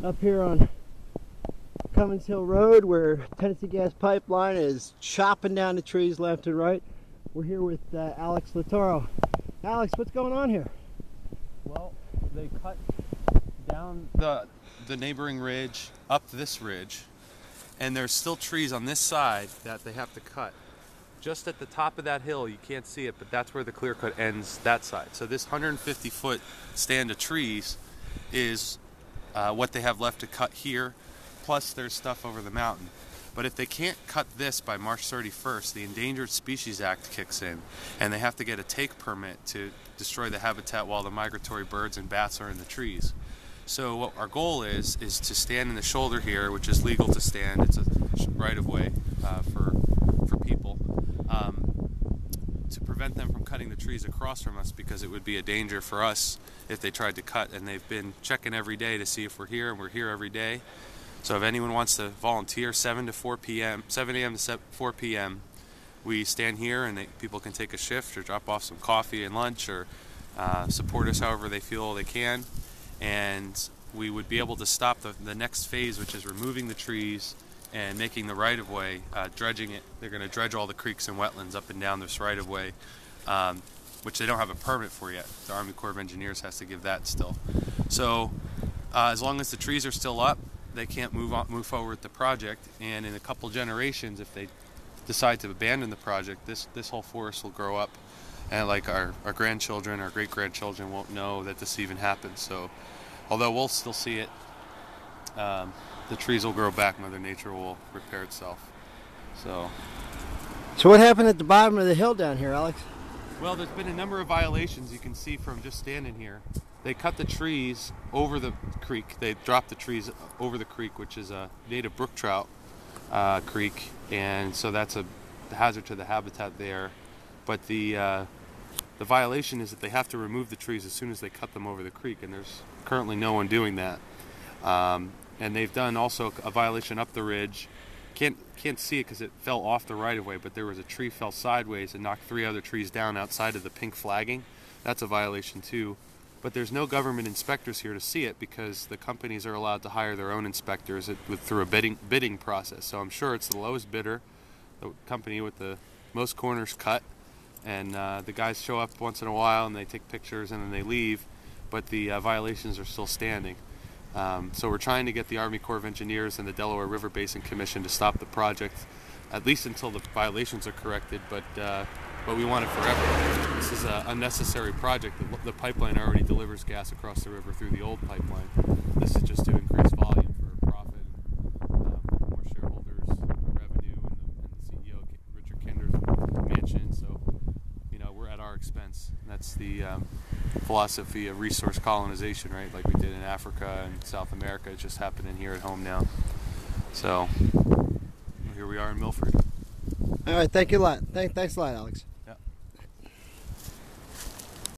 Up here on Cummins Hill Rd, where Tennessee Gas Pipeline is chopping down the trees left and right. We're here with Alex Lotorto. Alex, what's going on here? Well, they cut down the neighboring ridge up this ridge, and there's still trees on this side that they have to cut. Just at the top of that hill, you can't see it, but that's where the clear cut ends that side. So this 150-foot stand of trees is what they have left to cut here, plus there's stuff over the mountain. But if they can't cut this by March 31st, the Endangered Species Act kicks in, and they have to get a take permit to destroy the habitat while the migratory birds and bats are in the trees. So what our goal is to stand in the shoulder here, which is legal to stand. It's a right-of-way for people, to prevent them from cutting the trees across from us, because it would be a danger for us if they tried to cut. And they've been checking every day to see if we're here, and we're here every day. So if anyone wants to volunteer, 7 a.m. to 4 p.m., we stand here, and people can take a shift or drop off some coffee and lunch, or support us however they feel they can. And we would be able to stop the next phase, which is removing the trees and making the right-of-way, dredging it. They're going to dredge all the creeks and wetlands up and down this right-of-way, which they don't have a permit for yet. The Army Corps of Engineers has to give that still. So as long as the trees are still up, they can't move forward with the project. And in a couple generations, if they decide to abandon the project, this whole forest will grow up, and like our grandchildren, our great-grandchildren won't know that this even happened. So although we'll still see it, the trees will grow back. Mother Nature will repair itself. So what happened at the bottom of the hill down here, Alex? Well, there's been a number of violations you can see from just standing here. They cut the trees over the creek. They dropped the trees over the creek, which is a native brook trout creek, and so that's a hazard to the habitat there. But the violation is that they have to remove the trees as soon as they cut them over the creek, and there's currently no one doing that. And they've done also a violation up the ridge. Can't see it because it fell off the right-of-way, but there was a tree fell sideways and knocked 3 other trees down outside of the pink flagging. That's a violation too. But there's no government inspectors here to see it, because the companies are allowed to hire their own inspectors through a bidding process. So I'm sure it's the lowest bidder, the company with the most corners cut, and the guys show up once in a while and they take pictures and then they leave, but the violations are still standing. So we're trying to get the Army Corps of Engineers and the Delaware River Basin Commission to stop the project, at least until the violations are corrected, but we want it forever. This is an unnecessary project. The pipeline already delivers gas across the river through the old pipeline. This is just to increase volume for profit, more shareholders, revenue, and the CEO, Richard Kender's mansion. So, we're at our expense. And that's the philosophy of resource colonization, right? Like we did in Africa and South America. It's just happening here at home now. So here we are in Milford. All right, thank you a lot. Thanks a lot, Alex.